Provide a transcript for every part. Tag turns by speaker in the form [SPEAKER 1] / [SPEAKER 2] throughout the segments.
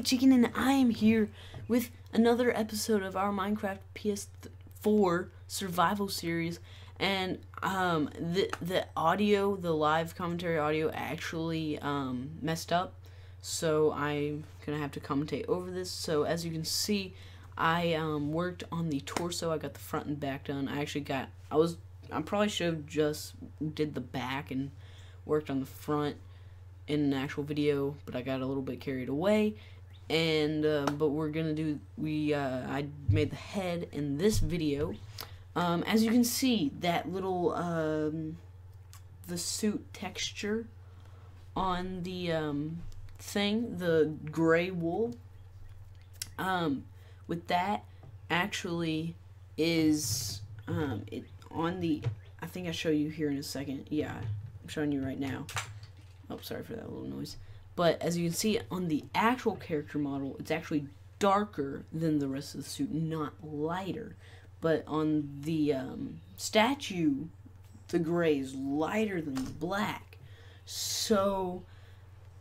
[SPEAKER 1] WhiteChicken, and I am here with another episode of our Minecraft PS4 survival series. And the audio, the live commentary audio, actually messed up, so I'm gonna have to commentate over this. So as you can see, I worked on the torso. I got the front and back done. I probably should have just did the back and worked on the front in an actual video, but I got a little bit carried away. And but we're gonna do I made the head in this video. As you can see, that little the suit texture on the thing, the gray wool, with that actually is it on the, I think I'll show you here in a second. Yeah, I'm showing you right now. Oh, sorry for that little noise. But as you can see on the actual character model, it's actually darker than the rest of the suit, not lighter. But on the statue, the gray is lighter than the black. So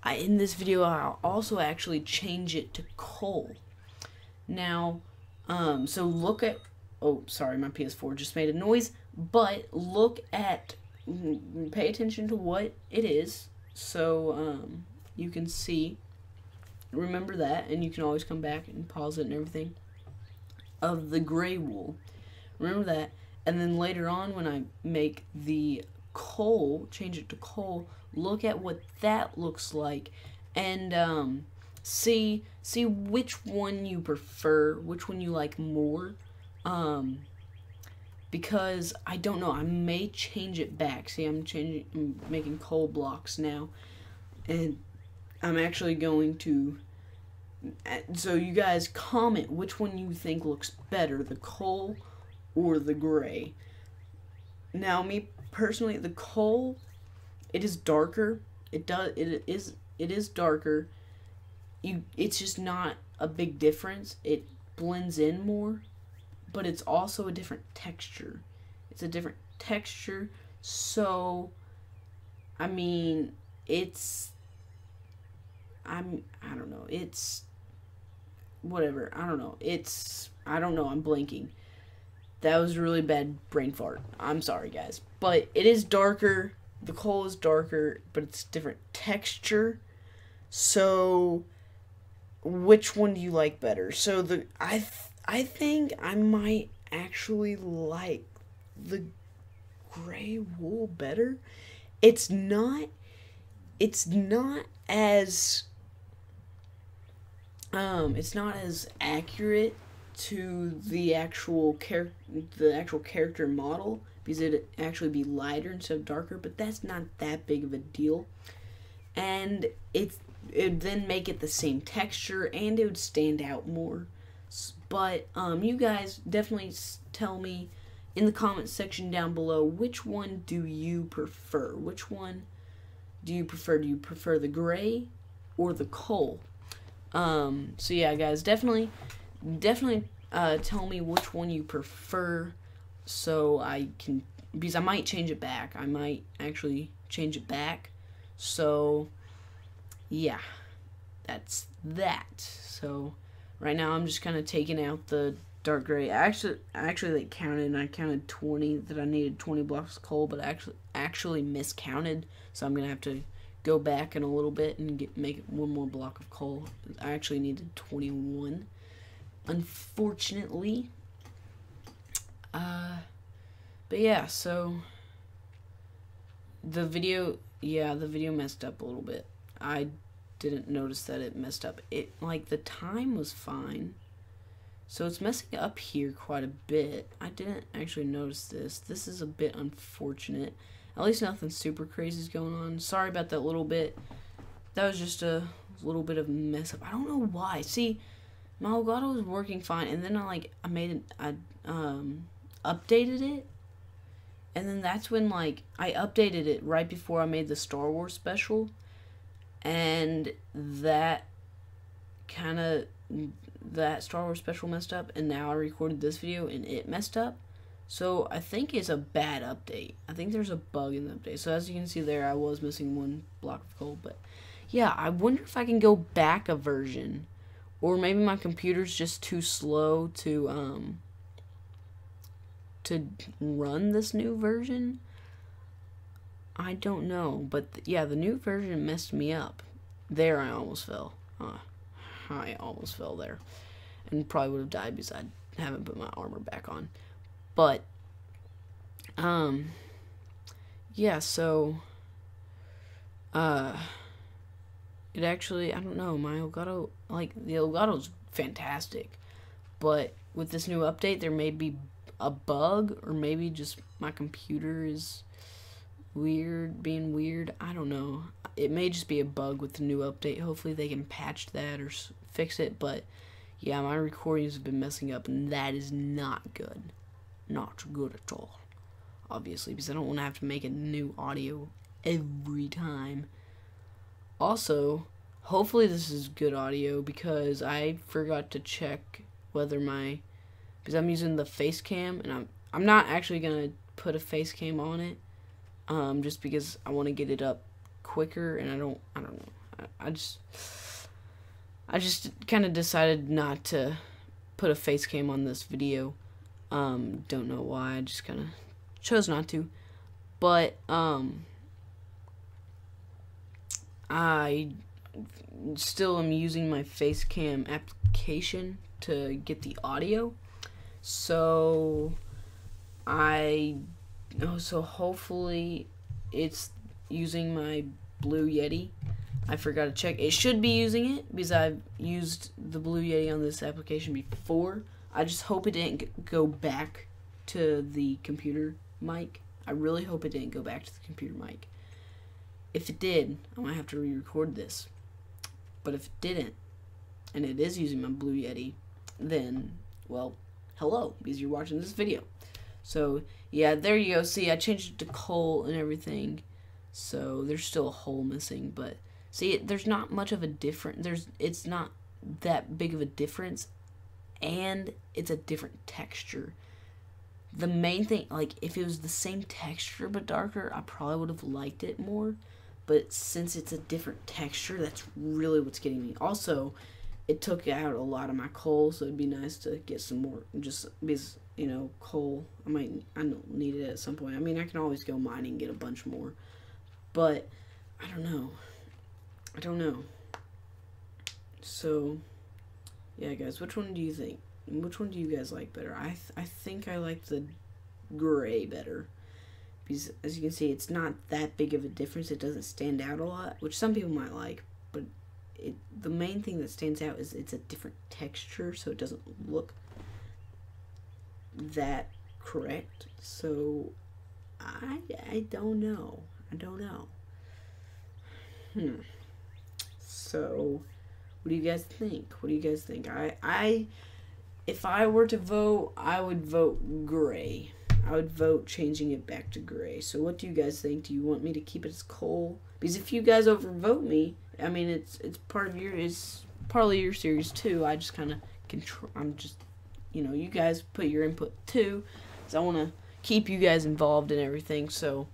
[SPEAKER 1] in this video, I'll also actually change it to coal. Now, so look at, oh, sorry, my PS4 just made a noise. But look at, pay attention to what it is. So you can see, remember that, and you can always come back and pause it and everything, of the gray wool. Remember that, and then later on when I make the coal, change it to coal, look at what that looks like, and see which one you prefer, which one you like more, because I don't know, I may change it back. See, I'm making coal blocks now, and I'm actually going to, so you guys comment which one you think looks better, the coal or the gray. Now, me personally, the coal, it is darker. It is darker. It's just not a big difference. It blends in more, but it's also a different texture. It's a different texture. So, I mean, I don't know. It's whatever. I don't know. I don't know. I'm blanking. That was a really bad brain fart. I'm sorry, guys. But it is darker. The coal is darker, but it's different texture. So, which one do you like better? So I think I might actually like the gray wool better. It's not as accurate to the actual character model, because it'd actually be lighter instead of darker, but that's not that big of a deal. And it'd then make it the same texture, and it would stand out more. But you guys definitely tell me in the comment section down below, which one do you prefer? Which one do you prefer? Do you prefer the gray or the coal? So yeah, guys, definitely tell me which one you prefer, so I can, because I might change it back. I might actually change it back. So yeah, that's that. So right now I'm just kind of taking out the dark gray. I actually like counted, and I counted 20, that I needed 20 blocks of coal, but I actually miscounted. So I'm gonna have to go back in a little bit and make one more block of coal. I actually needed 21, unfortunately. But yeah, so the video messed up a little bit. I didn't notice that it messed up. Like, the time was fine, so it's messing up here quite a bit. I didn't actually notice this. This is a bit unfortunate. At least nothing super crazy is going on. Sorry about that little bit. That was just a little bit of a mess up. I don't know why. See, my Elgato was working fine, and then I updated it, and then that's when, like, I updated it right before I made the Star Wars special, and that Star Wars special messed up, and now I recorded this video and it messed up. So I think it's a bad update. I think there's a bug in the update. So as you can see there, I was missing one block of coal. But yeah, I wonder if I can go back a version or maybe my computer's just too slow to run this new version. I don't know, but yeah, the new version messed me up. There, I almost fell. I almost fell there, and probably would have died because I haven't put my armor back on. But yeah, so it actually, I don't know, my Elgato, like, the Elgato's fantastic, but with this new update, there may be a bug, or maybe just my computer is being weird. I don't know. It may just be a bug with the new update. Hopefully they can patch that or fix it, but yeah, my recordings have been messing up, and that is not good. Not good at all, obviously, because I don't want to have to make a new audio every time. Also, hopefully this is good audio, because I forgot to check whether because I'm using the face cam, and I'm not actually gonna put a face cam on it, just because I want to get it up quicker, and I don't know. I just kind of decided not to put a face cam on this video. Don't know why. I just kind of chose not to. But I still am using my face cam application to get the audio. So so hopefully it's using my Blue Yeti. I forgot to check. It should be using it, because I've used the Blue Yeti on this application before. I just hope it didn't go back to the computer mic. I really hope it didn't go back to the computer mic. If it did, I might have to re-record this. But if it didn't, and it is using my Blue Yeti, then, well, hello, because you're watching this video. So, yeah, there you go. See, I changed it to coal and everything. So, there's still a hole missing, but see, there's not much of a difference. It's not that big of a difference, and it's a different texture. The main thing, like, if it was the same texture but darker, I probably would have liked it more. But since it's a different texture, that's really what's getting me. Also, it took out a lot of my coal, so it'd be nice to get some more, just because, you know, coal, I don't need it at some point. I mean, I can always go mining and get a bunch more, but I don't know. So, yeah, guys, which one do you think? Which one do you guys like better? I think I like the gray better, because as you can see, it's not that big of a difference. It doesn't stand out a lot, which some people might like, but the main thing that stands out is it's a different texture, so it doesn't look that correct. So I don't know. So what do you guys think? If I were to vote, I would vote gray. I would vote changing it back to gray. So what do you guys think? Do you want me to keep it as coal? Because if you guys overvote me, I mean, it's partly your series too. I just kind of I'm just, you know, you guys put your input too, because I want to keep you guys involved in everything. So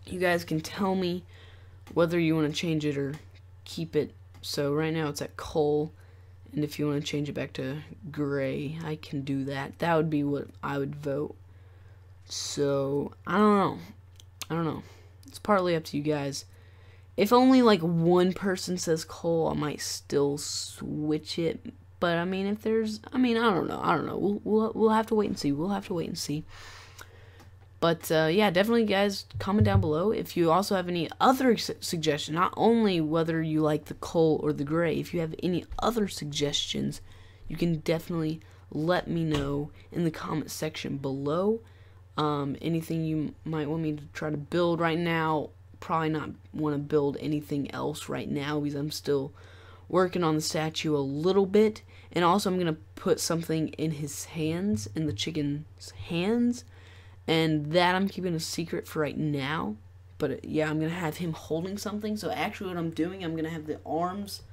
[SPEAKER 1] you guys can tell me whether you want to change it or keep it. So right now it's at coal, and if you want to change it back to gray, I can do that. That would be what I would vote. So I don't know. It's partly up to you guys. If only like one person says coal, I might still switch it. But I mean, I don't know. We'll have to wait and see. But yeah, definitely, guys, comment down below if you also have any other suggestions. Not only whether you like the coal or the gray. If you have any other suggestions, you can definitely let me know in the comment section below. Anything you might want me to try to build right now. Probably not want to build anything else right now, because I'm still working on the statue a little bit. And also, I'm going to put something in his hands, in the chicken's hands. And that I'm keeping a secret for right now. But yeah, I'm going to have him holding something. So actually what I'm doing, I'm going to have the arms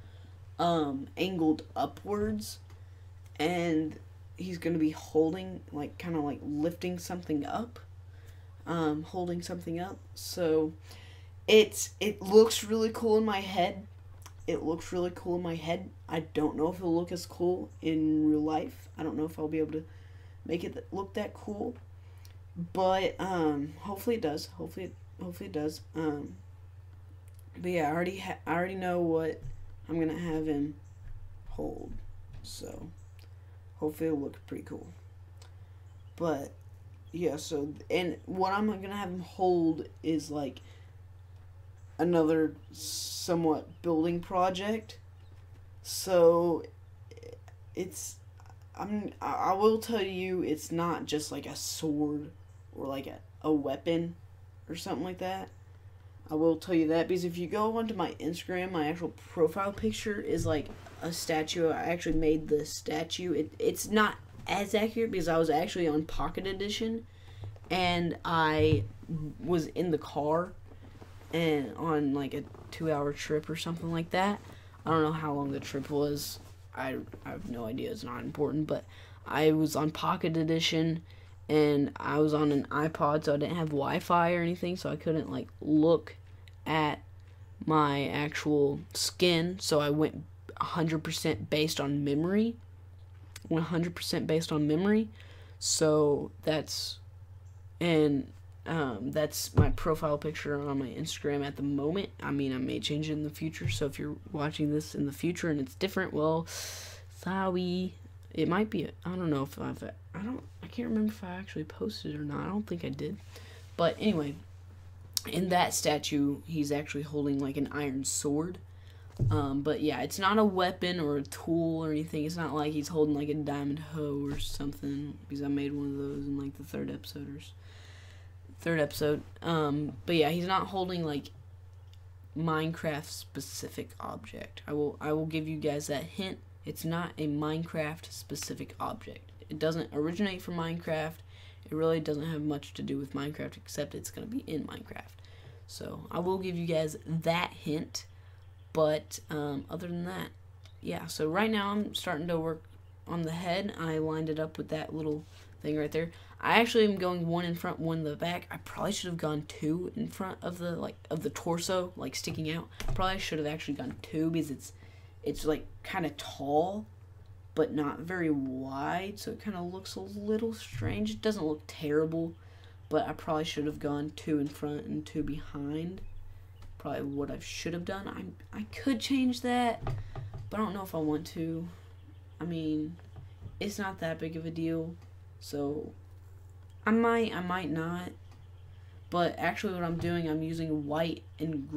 [SPEAKER 1] angled upwards. And he's going to be holding, like, kind of like lifting something up. Holding something up. So it looks really cool in my head. it looks really cool in my head. I don't know if it'll look as cool in real life. I don't know if I'll be able to make it look that cool, but hopefully it does. Hopefully it does. But yeah, I already know what I'm gonna have him hold, so hopefully it'll look pretty cool. But yeah, so and what I'm gonna have him hold is like another somewhat building project. So it's I will tell you, it's not just like a sword or like a weapon or something like that. I will tell you that, because if you go onto my Instagram, my actual profile picture is like a statue. I actually made the statue. It's not as accurate because I was actually on Pocket Edition, and I was in the car and on like a 2-hour trip or something like that. I don't know how long the trip was. I have no idea. It's not important, but I was on Pocket Edition, and I was on an iPod, so I didn't have Wi-Fi or anything, so I couldn't like look at my actual skin. So I went 100% based on memory. 100% based on memory. So that's that's my profile picture on my Instagram at the moment. I mean, I may change it in the future, so if you're watching this in the future and it's different, well, sorry. It might be, I don't know if I can't remember if I actually posted it or not. I don't think I did. But anyway, in that statue, he's actually holding like an iron sword. But yeah, it's not a weapon or a tool or anything. It's not like he's holding like a diamond hoe or something, because I made one of those in like the third episode. But yeah, he's not holding like Minecraft specific object. I will give you guys that hint. It's not a Minecraft specific object. It doesn't originate from Minecraft. It really doesn't have much to do with Minecraft, except it's going to be in Minecraft. So I will give you guys that hint. But other than that, yeah. So right now I'm starting to work on the head. I lined it up with that little thing right there. I actually am going one in front, one in the back. I probably should have gone two in front of the torso, like sticking out. Probably should have actually gone two, because it's like kind of tall, but not very wide, so it kind of looks a little strange. It doesn't look terrible, but I probably should have gone two in front and two behind. Probably what I should have done. I could change that, but I don't know if I want to. I mean, it's not that big of a deal, so I might not. But actually, what I'm doing, I'm using white and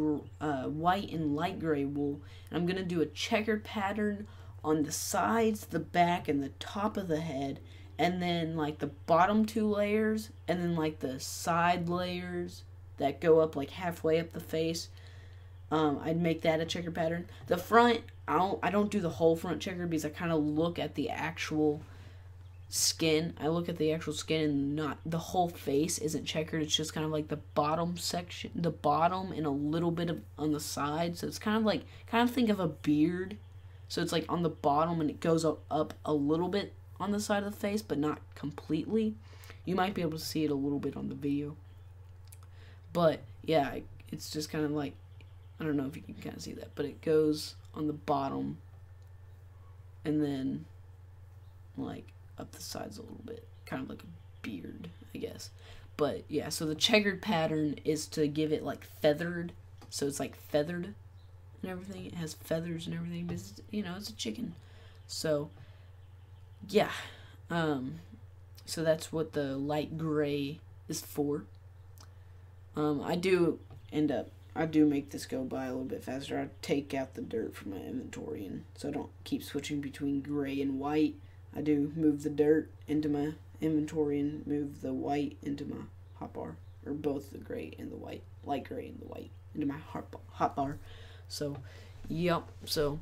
[SPEAKER 1] light gray wool, and I'm gonna do a checkered pattern on the sides, the back, and the top of the head, and then like the bottom two layers, and then like the side layers that go up like halfway up the face. I'd make that a checker pattern. The front, I don't do the whole front checker, because I kind of look at the actual skin. I look at the actual skin, and not the whole face isn't checkered. It's just kind of like the bottom section, the bottom, and a little bit of on the side. So it's kind of think of a beard. So it's like on the bottom, and it goes up a little bit on the side of the face, but not completely. You might be able to see it a little bit on the video. But yeah, it's just kind of like, I don't know if you can kind of see that, but it goes on the bottom and then like up the sides a little bit, kind of like a beard, I guess. But yeah, so the checkered pattern is to give it like feathered, so it's like feathered and everything. It has feathers and everything, because it's a chicken. So yeah, so that's what the light gray is for. I do make this go by a little bit faster. I take out the dirt from my inventory, and so I don't keep switching between gray and white. I do move the dirt into my inventory and move the white into my hotbar, or both the gray and the white, light gray and the white, into my hotbar. So, yep. So,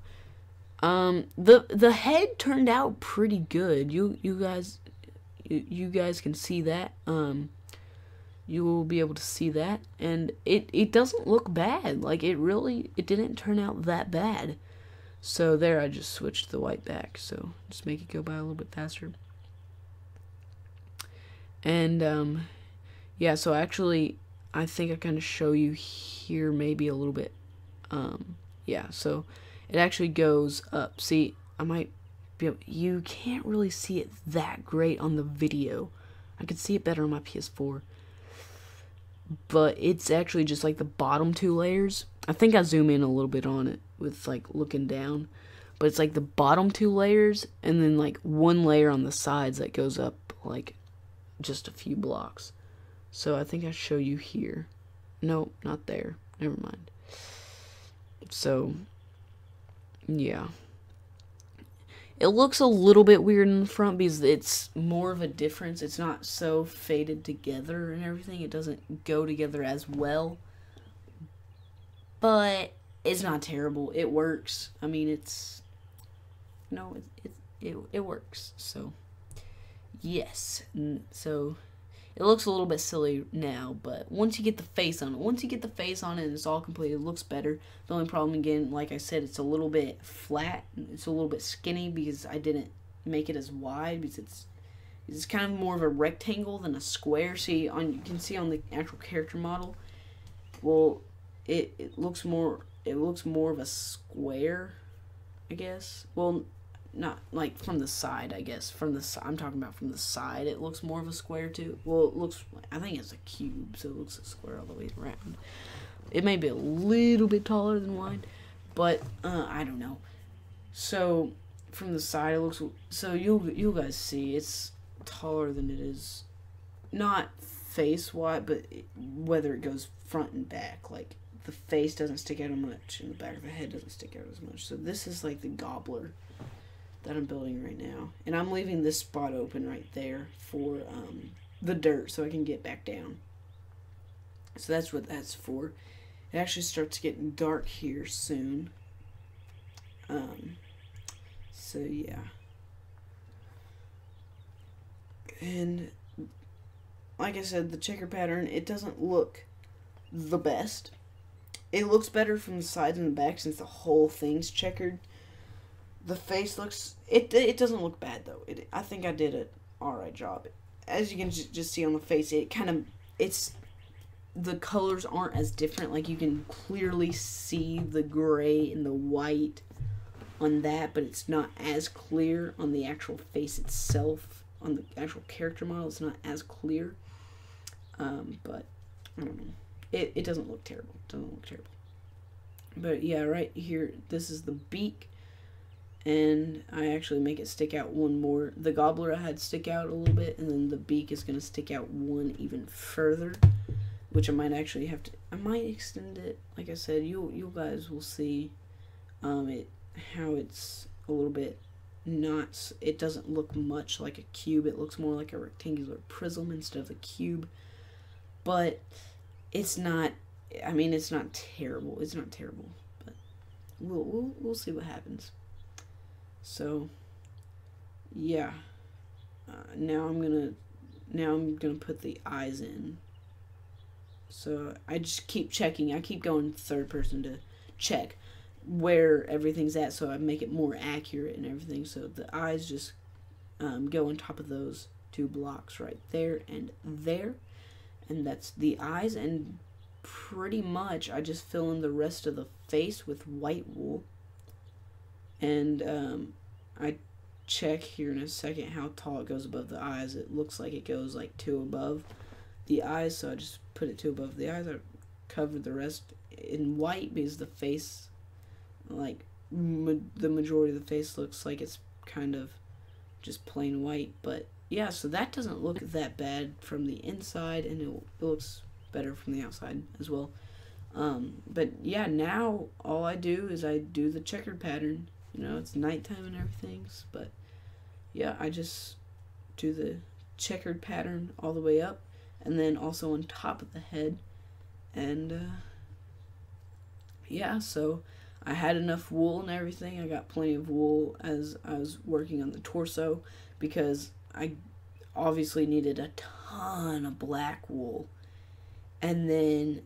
[SPEAKER 1] the head turned out pretty good. You guys can see that. You will be able to see that, and it doesn't look bad. Like, it didn't turn out that bad. So there, I just switched the white back, so just make it go by a little bit faster. And yeah, so actually I think I kind of show you here maybe a little bit. Yeah, so it actually goes up. See, I might be able, you can't really see it that great on the video. I could see it better on my PS4. But it's actually just like the bottom 2 layers. I think I zoom in a little bit on it with like looking down. But it's like the bottom 2 layers and then like 1 layer on the sides that goes up like just a few blocks. So I think I show you here. No, not there. Never mind. So, yeah. It looks a little bit weird in the front because it's more of a difference. It's not so faded together and everything. It doesn't go together as well. But it's not terrible. It works. I mean, it's... No, it works. So, yes. So, it looks a little bit silly now, but once you get the face on it, and it's all complete, it looks better. The only problem, again, like I said, it's a little bit flat. It's a little bit skinny because I didn't make it as wide because it's kind of more of a rectangle than a square. See, you can see on the actual character model. Well, it looks more of a square, I guess. Well, not like from the side, I guess. I'm talking about from the side. It looks more of a square too. Well, it looks, I think it's a cube, so it looks a square all the way around. It may be a little bit taller than wide, but I don't know. So from the side, it looks. So you guys see, it's taller than it is, not face wide, but whether it goes front and back, like the face doesn't stick out as much, and the back of the head doesn't stick out as much. So this is like the gobbler that I'm building right now, and I'm leaving this spot open right there for the dirt so I can get back down. So that's what that's for. It actually starts getting dark here soon. So yeah, and like I said, the checker pattern, it doesn't look the best. It looks better from the sides and the back since the whole thing's checkered. The face looks... It doesn't look bad, though. I think I did an alright job. As you can just see on the face, it kind of... The colors aren't as different. Like, you can clearly see the gray and the white on that, but it's not as clear on the actual face itself. On the actual character model, it's not as clear. But, I don't know. It doesn't look terrible. It doesn't look terrible. But, yeah, right here, this is the beak. And I actually make it stick out one more. The gobbler I had stick out a little bit, and then the beak is going to stick out one even further, which I might actually have to... I might extend it. Like I said, you guys will see how it's a little bit not... It doesn't look much like a cube. It looks more like a rectangular prism instead of a cube. But it's not... I mean, it's not terrible. It's not terrible. But we'll see what happens. So, yeah. Now I'm gonna put the eyes in. So I just keep checking. I keep going third person to check where everything's at, so I make it more accurate and everything. So the eyes just go on top of those 2 blocks right there, and that's the eyes. And pretty much I just fill in the rest of the face with white wool. And I check here in a second how tall it goes above the eyes. It looks like it goes like 2 above the eyes, so I just put it 2 above the eyes. I covered the rest in white because the face, like the majority of the face, looks like it's kind of just plain white. But yeah, so that doesn't look that bad from the inside, and it looks better from the outside as well. But yeah, now all I do is I do the checkered pattern. You know, it's nighttime and everything, but yeah, I just do the checkered pattern all the way up, and then also on top of the head. And yeah, so I had enough wool and everything. I got plenty of wool as I was working on the torso, because I obviously needed a ton of black wool. And then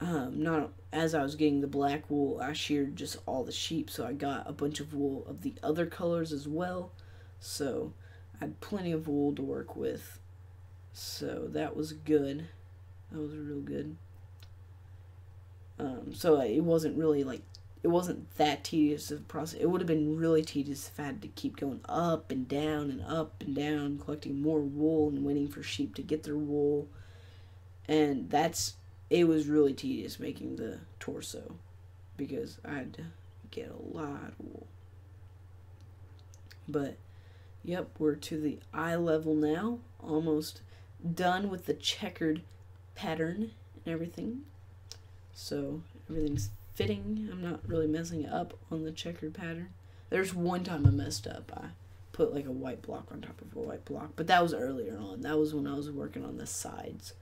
[SPEAKER 1] not as I was getting the black wool, I sheared just all the sheep, so I got a bunch of wool of the other colors as well. So I had plenty of wool to work with. So that was good. That was real good. So it wasn't really like it wasn't that tedious of a process. It would have been really tedious if I had to keep going up and down, collecting more wool and waiting for sheep to get their wool. And it was really tedious making the torso because I had to get a lot of wool. But, yep, we're to the eye level now. Almost done with the checkered pattern and everything. So, everything's fitting. I'm not really messing up on the checkered pattern. There's one time I messed up. I put like a white block on top of a white block. But that was earlier on. That was when I was working on the sides.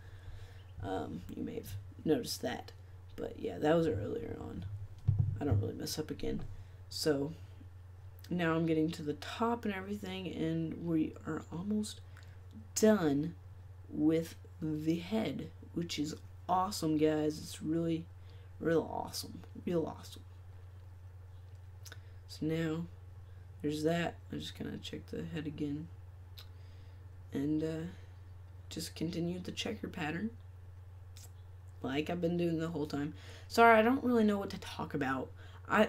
[SPEAKER 1] You may have noticed that. But yeah, that was earlier on. I don't really mess up again. So now I'm getting to the top and everything, and we are almost done with the head, which is awesome, guys. It's really, real awesome. Real awesome. So now there's that. I just kind of check the head again. And just continue the checker pattern like I've been doing the whole time. Sorry, I don't really know what to talk about.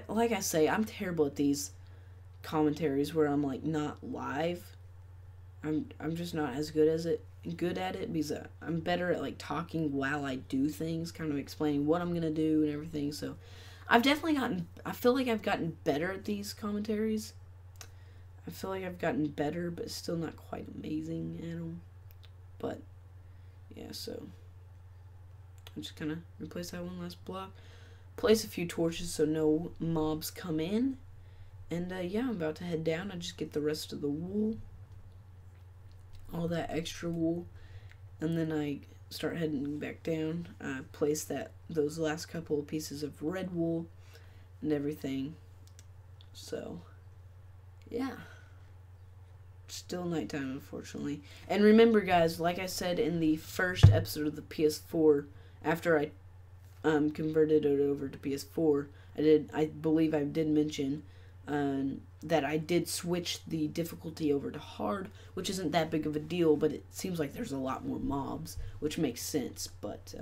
[SPEAKER 1] Like I say, I'm terrible at these commentaries where I'm like not live. I'm just not as good at it because I'm better at like talking while I do things, kind of explaining what I'm gonna do and everything. So I feel like I've gotten better at these commentaries. I feel like I've gotten better, but still not quite amazing at them. But yeah, so I'm just gonna replace that one last block, place a few torches so no mobs come in, and yeah, I'm about to head down. I just get the rest of the wool, all that extra wool, and then I start heading back down. I place those last couple of pieces of red wool and everything. So yeah, still nighttime, unfortunately. And remember, guys, like I said in the first episode of the PS4, after I converted it over to PS4, I believe I did mention that I did switch the difficulty over to hard, which isn't that big of a deal, but it seems like there's a lot more mobs, which makes sense. But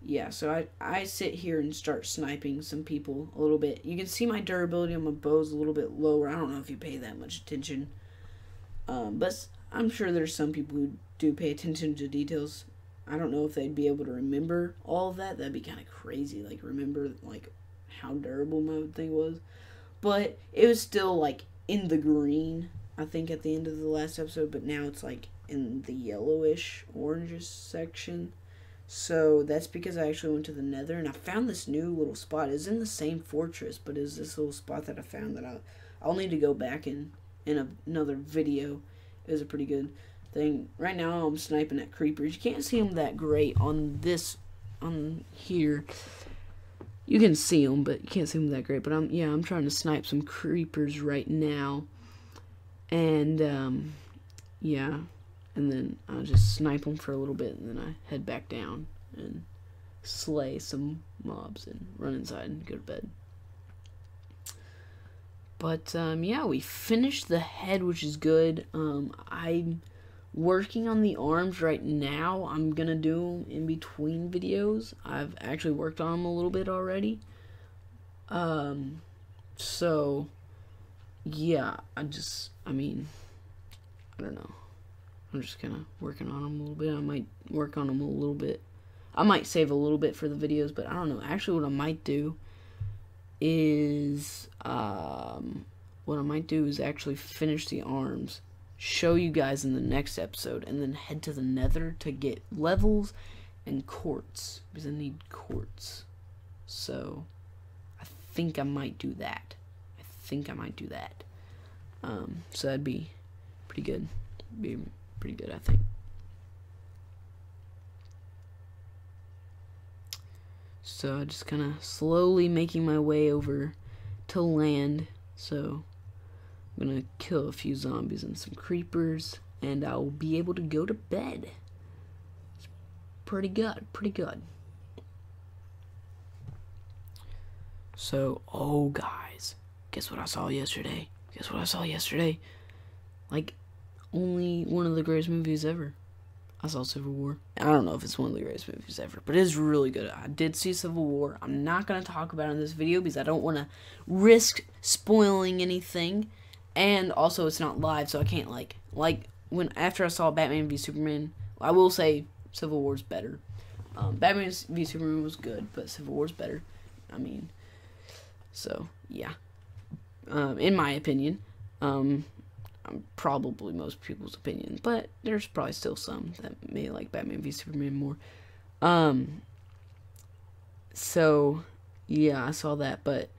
[SPEAKER 1] yeah, so I sit here and start sniping some people a little bit. You can see my durability on my bow is a little bit lower. I don't know if you pay that much attention, but I'm sure there's some people who do pay attention to details. I don't know if they'd be able to remember all of that. That'd be kind of crazy, like remember like how durable my thing was. But it was still like in the green, I think, at the end of the last episode, but now it's like in the yellowish orangish section. So that's because I actually went to the nether and I found this new little spot. It's in the same fortress, but it's this little spot that I found that I'll need to go back in another video. It was a pretty good thing. Right now I'm sniping at creepers. You can't see them that great on here. You can see them, but you can't see them that great. But I'm trying to snipe some creepers right now. And yeah, and then I'll just snipe them for a little bit, and then I head back down and slay some mobs and run inside and go to bed. But yeah, we finished the head, which is good. I'm working on the arms right now. I'm gonna do them in between videos. I've actually worked on them a little bit already. So yeah, I don't know. I'm just kind of working on them a little bit. I might work on them a little bit. I might save a little bit for the videos, but I don't know. Actually, what I might do is actually finish the arms, show you guys in the next episode, and then head to the nether to get levels and quartz, because I need quartz. So I think I might do that. So that'd be pretty good. Be pretty good, I think. So just kind of slowly making my way over to land. So I'm gonna kill a few zombies and some creepers, and I'll be able to go to bed. It's pretty good, So, oh guys, guess what I saw yesterday? Like, only one of the greatest movies ever. I saw Civil War. I don't know if it's one of the greatest movies ever, but it is really good. I did see Civil War. I'm not going to talk about it in this video because I don't want to risk spoiling anything. And also, it's not live, so I can't, when after I saw Batman v Superman, I will say Civil War's better. Batman v Superman was good, but Civil War's better. I mean, so, yeah. In my opinion, probably most people's opinion, but there's probably still some that may like Batman v Superman more. So yeah, I saw that, but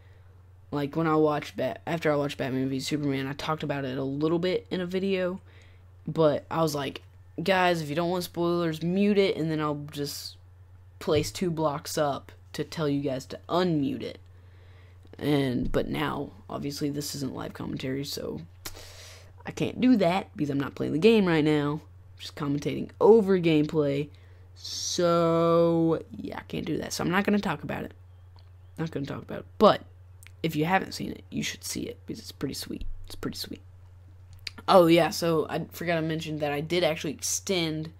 [SPEAKER 1] like when I watched after I watched Batman v Superman, I talked about it a little bit in a video, but I was like, guys, if you don't want spoilers, mute it, and then I'll just place 2 blocks up to tell you guys to unmute it. But now, obviously, this isn't live commentary, so I can't do that because I'm not playing the game right now. I'm just commentating over gameplay. So, yeah, I can't do that. So I'm not going to talk about it. Not going to talk about it. But if you haven't seen it, you should see it because it's pretty sweet. It's pretty sweet. Oh, yeah, so I forgot to mention that I did actually extend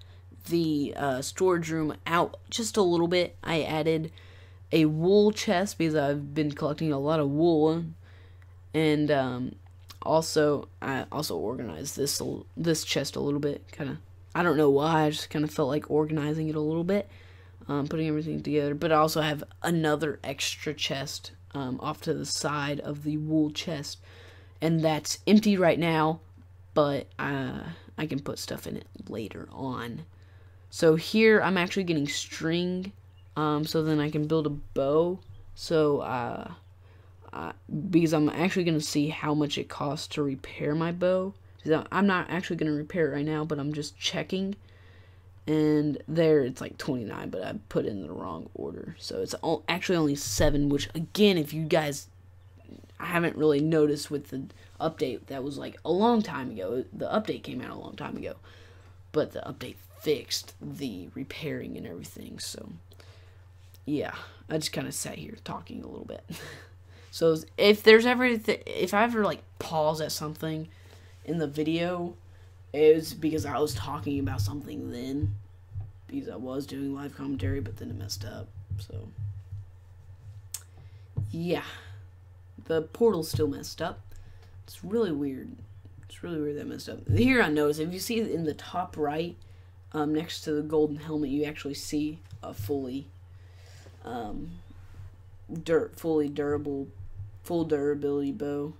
[SPEAKER 1] the storage room out just a little bit. I added a wool chest because I've been collecting a lot of wool, and I also organized this chest a little bit. I don't know why, I just kind of felt like organizing it a little bit, putting everything together. But I also have another extra chest off to the side of the wool chest, and that's empty right now, but I can put stuff in it later on. So here I'm actually getting string, so then I can build a bow. So because I'm actually going to see how much it costs to repair my bow. I'm not actually going to repair it right now, but I'm just checking. And there it's like 29, but I put it in the wrong order. So it's actually only 7, which again, if you guys haven't really noticed with the update, that was like a long time ago. The update came out a long time ago, but the update fixed the repairing and everything. So yeah, I just kind of sat here talking a little bit. So if I ever like pause at something in the video, it was because I was talking about something then, because I was doing live commentary, but then it messed up. So yeah, the portal's still messed up. It's really weird. It's really weird that it messed up. Here I noticed, if you see in the top right, next to the golden helmet, you actually see a fully full durability bow.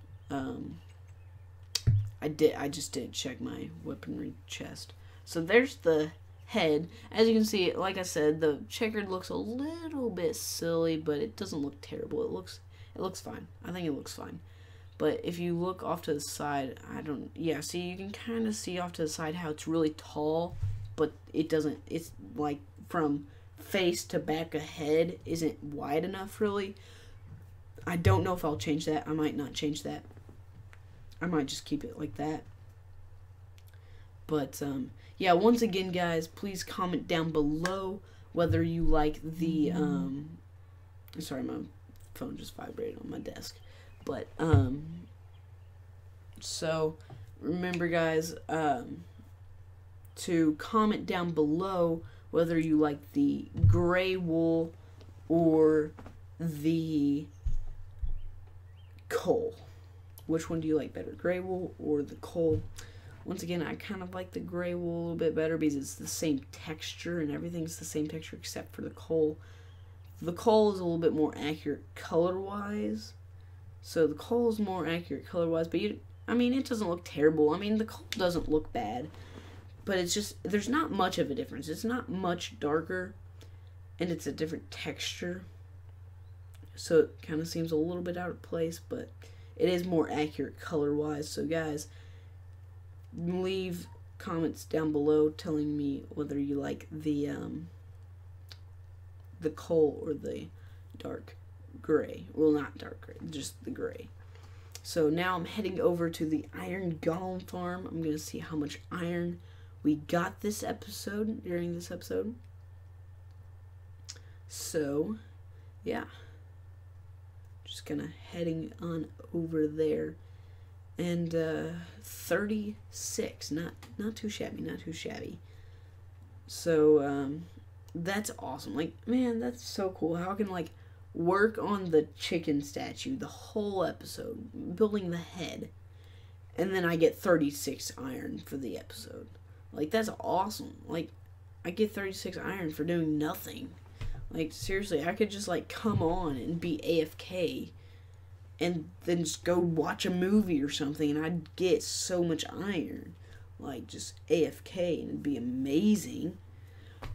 [SPEAKER 1] I just didn't check my weaponry chest. So there's the head. As you can see, like I said, the checkered looks a little bit silly, but it doesn't look terrible. It looks fine. I think it looks fine. But if you look off to the side, see, you can kind of see off to the side how it's really tall, but it doesn't, it's like from face to back of head isn't wide enough, really. I don't know if I'll change that. I might not change that. I might just keep it like that. But, yeah, once again, guys, please comment down below whether you like the, sorry, my phone just vibrated on my desk. But, so, remember, guys, to comment down below whether you like the gray wool or the coal. Which one do you like better, gray wool or the coal? Once again, I kind of like the gray wool a little bit better because it's the same texture and everything's the same texture except for the coal. The coal is a little bit more accurate color-wise. So the coal is more accurate color-wise, but I mean, it doesn't look terrible. I mean, the coal doesn't look bad, but it's just, there's not much of a difference. It's not much darker, and it's a different texture. So it kind of seems a little bit out of place, but it is more accurate color-wise. So guys, leave comments down below telling me whether you like the coal or the dark gray. Well, not dark gray, just the gray. So now I'm heading over to the iron golem farm. I'm going to see how much iron we got during this episode. So, yeah. Just kind of heading on over there. And 36, not too shabby, not too shabby. So that's awesome. Like, man, that's so cool. How I can like work on the chicken statue the whole episode, building the head, and then I get 36 iron for the episode. Like, that's awesome. Like, I get 36 iron for doing nothing. Like, seriously, I could just like come on and be AFK and then just go watch a movie or something, and I'd get so much iron. Like, just AFK, and it'd be amazing.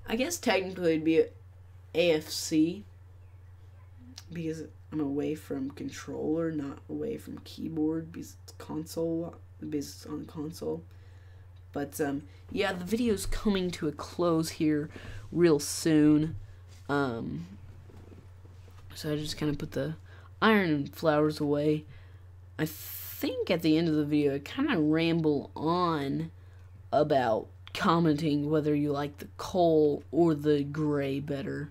[SPEAKER 1] I guess technically it'd be AFC, because I'm away from controller, not away from keyboard, because it's console, based on console. But yeah, the video's coming to a close here real soon. So I just kind of put the iron and flowers away. I think at the end of the video I kind of ramble on about commenting whether you like the coal or the gray better.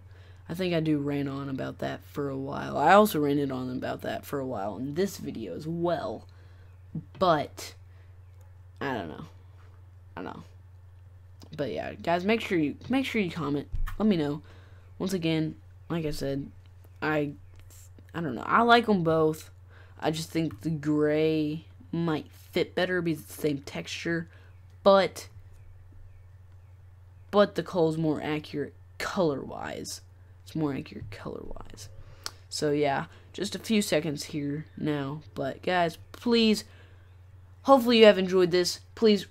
[SPEAKER 1] I think I do rant on about that for a while. I also ranted on about that for a while in this video as well. But I don't know. But yeah, guys, make sure you comment. Let me know. Once again, like I said, I don't know. I like them both. I just think the gray might fit better because it's the same texture, but the coal's more accurate color-wise. It's more accurate color-wise. So yeah, just a few seconds here now. But guys, please, hopefully you have enjoyed this. Please